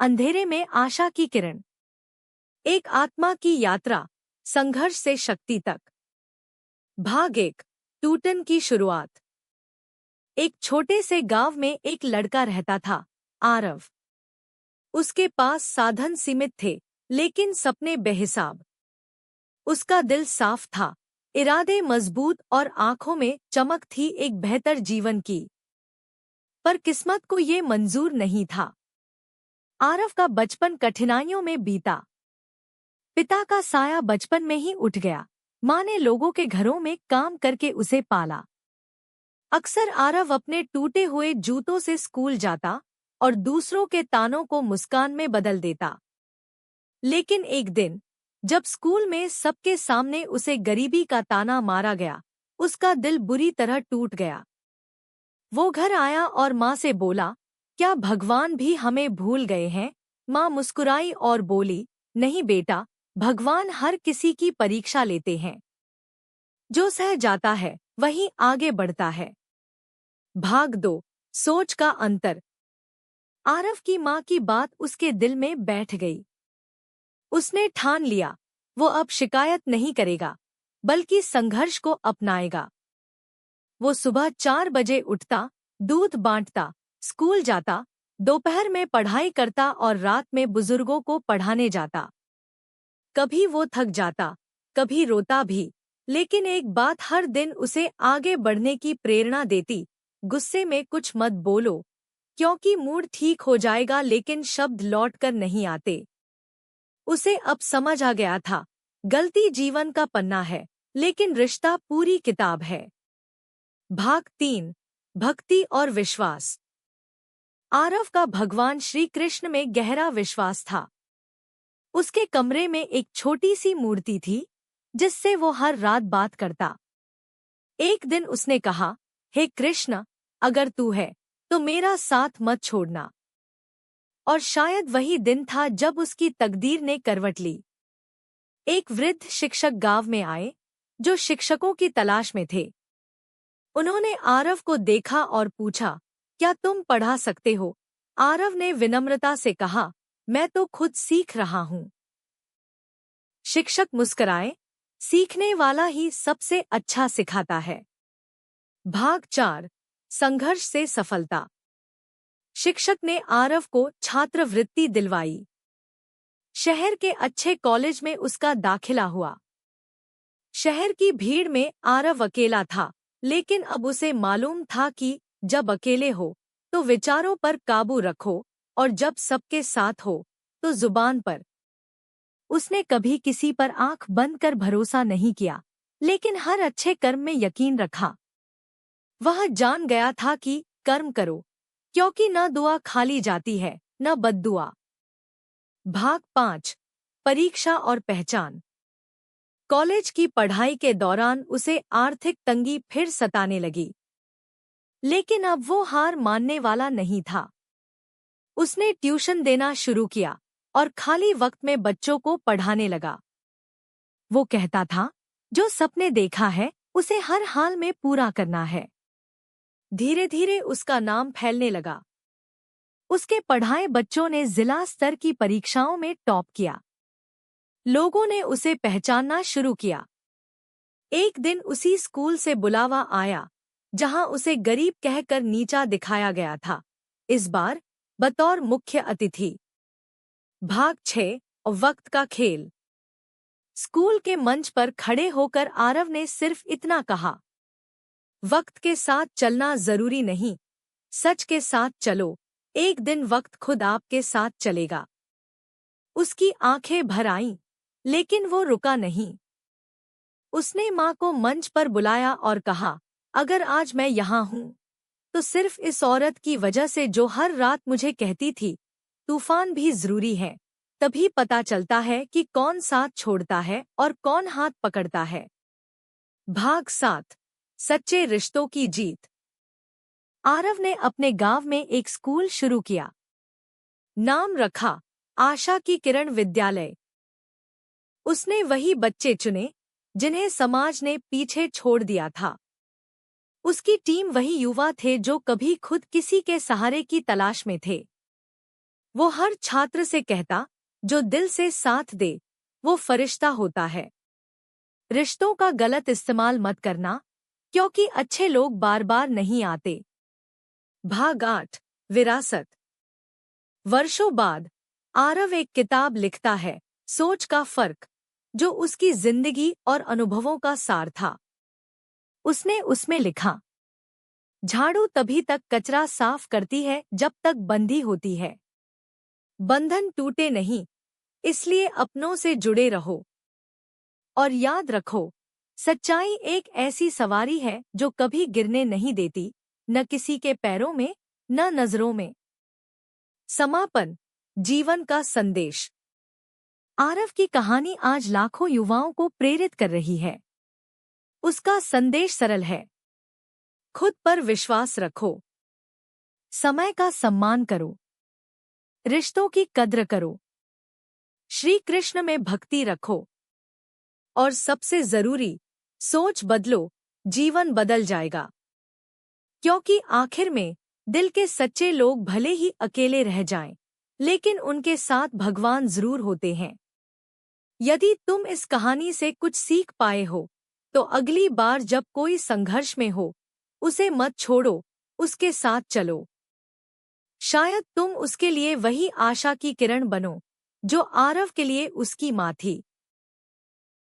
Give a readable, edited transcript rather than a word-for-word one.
अंधेरे में आशा की किरण। एक आत्मा की यात्रा, संघर्ष से शक्ति तक। भाग 1। टूटन की शुरुआत। एक छोटे से गांव में एक लड़का रहता था, आरव। उसके पास साधन सीमित थे, लेकिन सपने बेहिसाब। उसका दिल साफ था, इरादे मजबूत और आंखों में चमक थी एक बेहतर जीवन की। पर किस्मत को ये मंजूर नहीं था। आरव का बचपन कठिनाइयों में बीता। पिता का साया बचपन में ही उठ गया। माँ ने लोगों के घरों में काम करके उसे पाला। अक्सर आरव अपने टूटे हुए जूतों से स्कूल जाता और दूसरों के तानों को मुस्कान में बदल देता। लेकिन एक दिन, जब स्कूल में सबके सामने उसे गरीबी का ताना मारा गया, उसका दिल बुरी तरह टूट गया। वो घर आया और माँ से बोला, क्या भगवान भी हमें भूल गए हैं? माँ मुस्कुराई और बोली, नहीं बेटा, भगवान हर किसी की परीक्षा लेते हैं। जो सह जाता है वही आगे बढ़ता है। भाग 2। सोच का अंतर। आरव की माँ की बात उसके दिल में बैठ गई। उसने ठान लिया, वो अब शिकायत नहीं करेगा, बल्कि संघर्ष को अपनाएगा। वो सुबह 4 बजे उठता, दूध बांटता, स्कूल जाता, दोपहर में पढ़ाई करता और रात में बुजुर्गों को पढ़ाने जाता। कभी वो थक जाता, कभी रोता भी, लेकिन एक बात हर दिन उसे आगे बढ़ने की प्रेरणा देती, गुस्से में कुछ मत बोलो, क्योंकि मूड ठीक हो जाएगा, लेकिन शब्द लौटकर नहीं आते। उसे अब समझ आ गया था, गलती जीवन का पन्ना है, लेकिन रिश्ता पूरी किताब है। भाग 3। भक्ति और विश्वास। आरव का भगवान श्री कृष्ण में गहरा विश्वास था। उसके कमरे में एक छोटी सी मूर्ति थी, जिससे वो हर रात बात करता। एक दिन उसने कहा, हे कृष्ण, अगर तू है तो मेरा साथ मत छोड़ना। और शायद वही दिन था जब उसकी तकदीर ने करवट ली। एक वृद्ध शिक्षक गांव में आए, जो शिक्षकों की तलाश में थे। उन्होंने आरव को देखा और पूछा, क्या तुम पढ़ा सकते हो? आरव ने विनम्रता से कहा, मैं तो खुद सीख रहा हूँ। शिक्षक मुस्कुराए, सीखने वाला ही सबसे अच्छा सिखाता है। भाग 4। संघर्ष से सफलता। शिक्षक ने आरव को छात्रवृत्ति दिलवाई। शहर के अच्छे कॉलेज में उसका दाखिला हुआ। शहर की भीड़ में आरव अकेला था, लेकिन अब उसे मालूम था कि जब अकेले हो तो विचारों पर काबू रखो, और जब सबके साथ हो तो जुबान पर। उसने कभी किसी पर आंख बंद कर भरोसा नहीं किया, लेकिन हर अच्छे कर्म में यकीन रखा। वह जान गया था कि कर्म करो, क्योंकि न दुआ खाली जाती है, न बद्दुआ। भाग 5। परीक्षा और पहचान। कॉलेज की पढ़ाई के दौरान उसे आर्थिक तंगी फिर सताने लगी, लेकिन अब वो हार मानने वाला नहीं था। उसने ट्यूशन देना शुरू किया और खाली वक्त में बच्चों को पढ़ाने लगा। वो कहता था, जो सपने देखा है उसे हर हाल में पूरा करना है। धीरे धीरे उसका नाम फैलने लगा। उसके पढ़ाए बच्चों ने जिला स्तर की परीक्षाओं में टॉप किया। लोगों ने उसे पहचानना शुरू किया। एक दिन उसी स्कूल से बुलावा आया, जहां उसे गरीब कहकर नीचा दिखाया गया था, इस बार बतौर मुख्य अतिथि। भाग 6। वक्त का खेल। स्कूल के मंच पर खड़े होकर आरव ने सिर्फ इतना कहा, वक्त के साथ चलना जरूरी नहीं, सच के साथ चलो, एक दिन वक्त खुद आपके साथ चलेगा। उसकी आंखें भर आईं, लेकिन वो रुका नहीं। उसने माँ को मंच पर बुलाया और कहा, अगर आज मैं यहाँ हूँ तो सिर्फ इस औरत की वजह से, जो हर रात मुझे कहती थी, तूफान भी जरूरी है। तभी पता चलता है कि कौन साथ छोड़ता है और कौन हाथ पकड़ता है। भाग 7। सच्चे रिश्तों की जीत। आरव ने अपने गांव में एक स्कूल शुरू किया। नाम रखा, आशा की किरण विद्यालय। उसने वही बच्चे चुने जिन्हें समाज ने पीछे छोड़ दिया था। उसकी टीम वही युवा थे जो कभी खुद किसी के सहारे की तलाश में थे। वो हर छात्र से कहता, जो दिल से साथ दे वो फरिश्ता होता है। रिश्तों का गलत इस्तेमाल मत करना, क्योंकि अच्छे लोग बार बार नहीं आते। भाग 8 विरासत। वर्षों बाद आरव एक किताब लिखता है, सोच का फर्क, जो उसकी जिंदगी और अनुभवों का सार था। उसने उसमें लिखा, झाड़ू तभी तक कचरा साफ करती है जब तक बंधी होती है। बंधन टूटे नहीं, इसलिए अपनों से जुड़े रहो। और याद रखो, सच्चाई एक ऐसी सवारी है जो कभी गिरने नहीं देती, न किसी के पैरों में न नजरों में। समापन। जीवन का संदेश। आरव की कहानी आज लाखों युवाओं को प्रेरित कर रही है। उसका संदेश सरल है, खुद पर विश्वास रखो, समय का सम्मान करो, रिश्तों की कद्र करो, श्री कृष्ण में भक्ति रखो, और सबसे जरूरी, सोच बदलो, जीवन बदल जाएगा। क्योंकि आखिर में दिल के सच्चे लोग भले ही अकेले रह जाएं, लेकिन उनके साथ भगवान जरूर होते हैं। यदि तुम इस कहानी से कुछ सीख पाए हो, तो अगली बार जब कोई संघर्ष में हो, उसे मत छोड़ो, उसके साथ चलो। शायद तुम उसके लिए वही आशा की किरण बनो, जो आरव के लिए उसकी माँ थी।